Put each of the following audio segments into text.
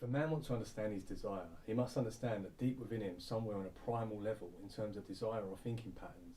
a man wants to understand his desire, he must understand that deep within him, somewhere on a primal level, in terms of desire or thinking patterns,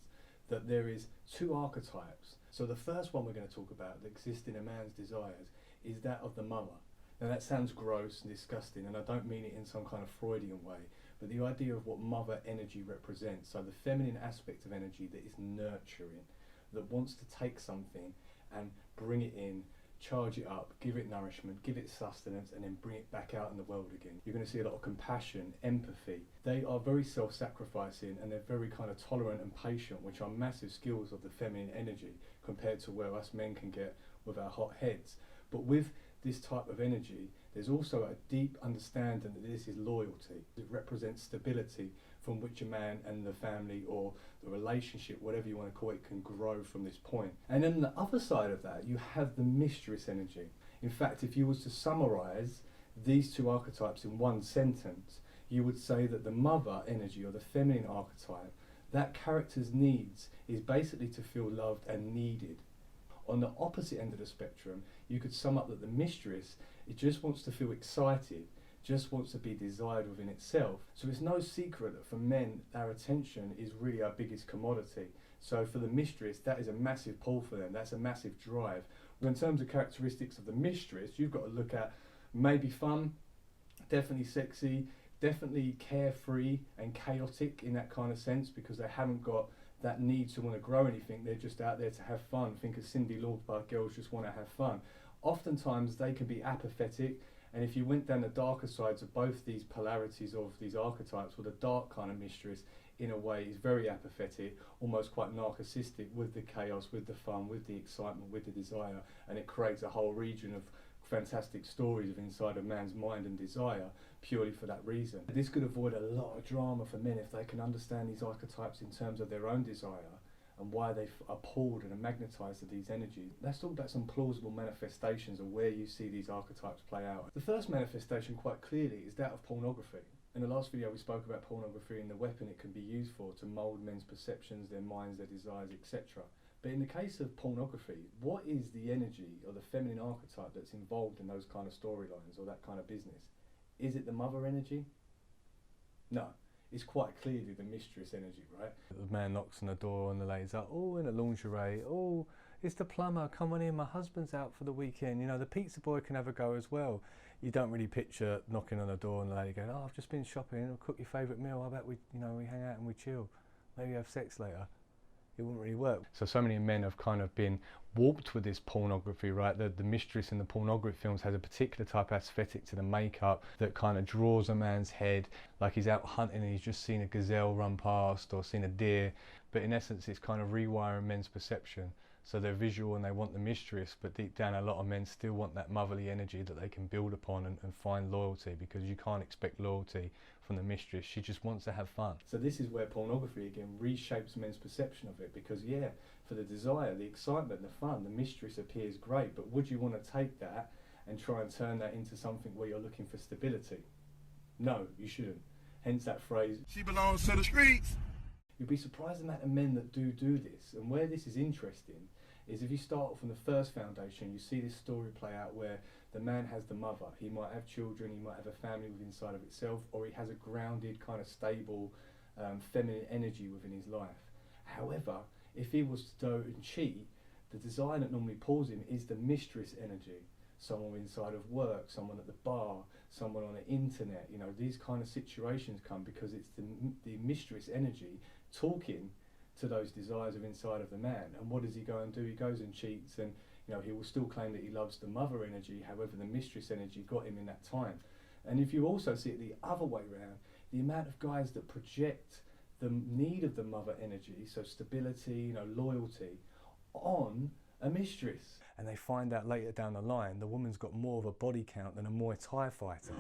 that there is two archetypes. So the first one we're going to talk about that exists in a man's desires is that of the mother. Now that sounds gross and disgusting, and I don't mean it in some kind of Freudian way, but the idea of what mother energy represents, so the feminine aspect of energy that is nurturing, that wants to take something and bring it in, charge it up, give it nourishment, give it sustenance, and then bring it back out in the world again. You're going to see a lot of compassion, empathy. They are very self-sacrificing, and they're very kind of tolerant and patient, which are massive skills of the feminine energy compared to where us men can get with our hot heads. But with this type of energy, there's also a deep understanding that this is loyalty. It represents stability from which a man and the family or the relationship, whatever you want to call it, can grow from this point. And then on the other side of that, you have the mistress energy. In fact, if you was to summarize these two archetypes in one sentence, you would say that the mother energy, or the feminine archetype, that character's needs is basically to feel loved and needed. On the opposite end of the spectrum, you could sum up that the mistress, it just wants to feel excited, just wants to be desired within itself. So it's no secret that for men, our attention is really our biggest commodity. So for the mistress, that is a massive pull for them, that's a massive drive. But in terms of characteristics of the mistress, you've got to look at maybe fun, definitely sexy, definitely carefree and chaotic in that kind of sense, because they haven't got that need to want to grow anything, they're just out there to have fun. Think of Cindy Lauper, girls just want to have fun. Oftentimes they can be apathetic, and if you went down the darker sides of both these polarities of these archetypes, well, the dark kind of mistress in a way is very apathetic, almost quite narcissistic, with the chaos, with the fun, with the excitement, with the desire, and it creates a whole region of fantastic stories of inside a man's mind and desire purely for that reason. This could avoid a lot of drama for men if they can understand these archetypes in terms of their own desire and why they are pulled and are magnetised to these energies. Let's talk about some plausible manifestations of where you see these archetypes play out. The first manifestation quite clearly is that of pornography. In the last video we spoke about pornography and the weapon it can be used for to mould men's perceptions, their minds, their desires, etc. But in the case of pornography, what is the energy or the feminine archetype that's involved in those kind of storylines or that kind of business? Is it the mother energy? No, it's quite clearly the mistress energy, right? The man knocks on the door and the lady's like, oh, in a lingerie, oh, it's the plumber, come on in, my husband's out for the weekend, you know, the pizza boy can have a go as well. You don't really picture knocking on the door and the lady going, oh, I've just been shopping, I'll cook your favourite meal, how about we hang out and we chill, maybe have sex later. It wouldn't really work. So many men have kind of been warped with this pornography, right? The mistress in the pornography films has a particular type of aesthetic to the makeup that kind of draws a man's head, like he's out hunting and he's just seen a gazelle run past or seen a deer. But in essence, it's kind of rewiring men's perception. So they're visual and they want the mistress, but deep down a lot of men still want that motherly energy that they can build upon and find loyalty, because you can't expect loyalty from the mistress. She just wants to have fun. So this is where pornography again reshapes men's perception of it, because yeah, for the desire, the excitement, the fun, the mistress appears great, but would you want to take that and try and turn that into something where you're looking for stability? No, you shouldn't. Hence that phrase, she belongs to the streets. You'd be surprised the amount of men that do this, and where this is interesting is if you start from the first foundation, you see this story play out where the man has the mother. He might have children, he might have a family within inside of itself, or he has a grounded, kind of stable, feminine energy within his life. However, if he was to go and cheat, the desire that normally pulls him is the mistress energy. Someone inside of work, someone at the bar, someone on the internet, you know, these kind of situations come because it's the mistress energy talking to those desires of inside of the man. And what does he go and do? He goes and cheats, and you know, he will still claim that he loves the mother energy, however the mistress energy got him in that time. And if you also see it the other way around, the amount of guys that project the need of the mother energy, so stability, you know, loyalty, on a mistress. And they find out later down the line, the woman's got more of a body count than a Muay Thai fighter.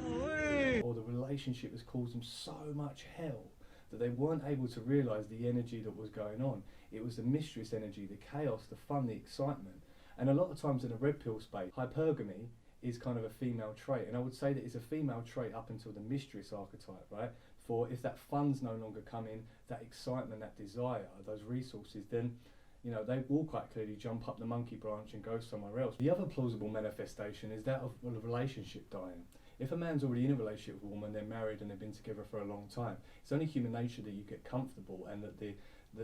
Or the relationship has caused them so much hell that they weren't able to realise the energy that was going on. It was the mistress energy, the chaos, the fun, the excitement. And a lot of times in the red pill space, hypergamy is kind of a female trait. And I would say that it's a female trait up until the mistress archetype, right? For if that fun's no longer coming, that excitement, that desire, those resources, then you know, they will quite clearly jump up the monkey branch and go somewhere else. The other plausible manifestation is that of a relationship dying. If a man's already in a relationship with a woman, they're married and they've been together for a long time, it's only human nature that you get comfortable, and that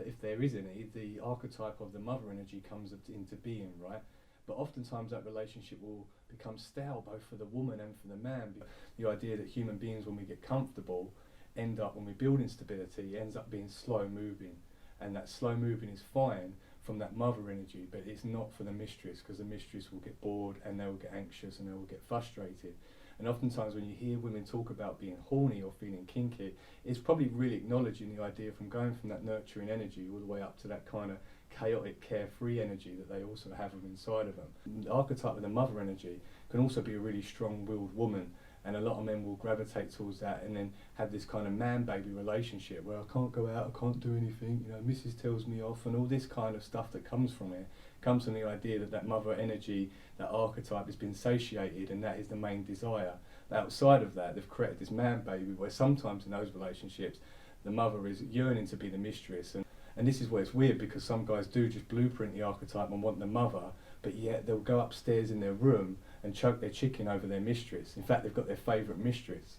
if there is any, the archetype of the mother energy comes into being, right? But oftentimes that relationship will become stale, both for the woman and for the man. The idea that human beings, when we get comfortable, end up, when we build instability, ends up being slow moving. And that slow moving is fine from that mother energy, but it's not for the mistress, because the mistress will get bored and they will get anxious and they will get frustrated. And oftentimes when you hear women talk about being horny or feeling kinky, it's probably really acknowledging the idea from going from that nurturing energy all the way up to that kind of chaotic, carefree energy that they also have inside of them. The archetype of the mother energy can also be a really strong-willed woman, and a lot of men will gravitate towards that and then have this kind of man-baby relationship where I can't go out, I can't do anything, you know, Mrs. tells me off, and all this kind of stuff that comes from it comes from the idea that that mother energy, that archetype, has been satiated, and that is the main desire. Outside of that, they've created this man-baby where sometimes in those relationships the mother is yearning to be the mistress, and this is where it's weird, because some guys do just blueprint the archetype and want the mother, but yet they'll go upstairs in their room and choke their chicken over their mistress. In fact, they've got their favourite mistress.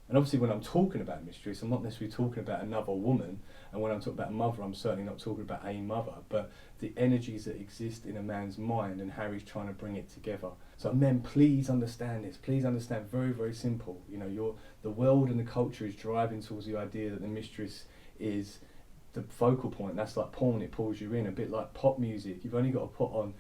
And obviously when I'm talking about mistress, I'm not necessarily talking about another woman, and when I'm talking about mother, I'm certainly not talking about a mother, but the energies that exist in a man's mind and how he's trying to bring it together. So men, please understand this. Please understand, very, very simple. You know, the world and the culture is driving towards the idea that the mistress is the focal point. That's like porn, it pulls you in, a bit like pop music. You've only got to put on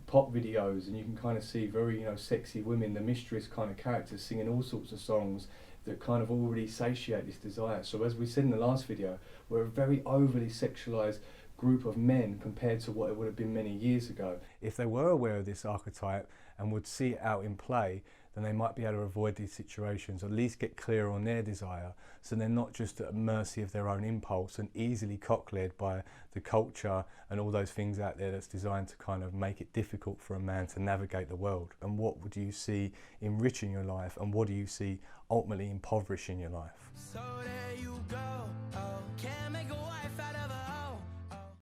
pop videos and you can kind of see very, you know, sexy women, the mistress kind of characters singing all sorts of songs that kind of already satiate this desire. So as we said in the last video, we're a very overly sexualized group of men compared to what it would have been many years ago. If they were aware of this archetype and would see it out in play, then they might be able to avoid these situations, or at least get clear on their desire, so they're not just at mercy of their own impulse and easily cock-led by the culture and all those things out there that's designed to kind of make it difficult for a man to navigate the world. And what would you see enriching your life, and what do you see ultimately impoverishing your life? So there you go, oh, can't make a wife out of a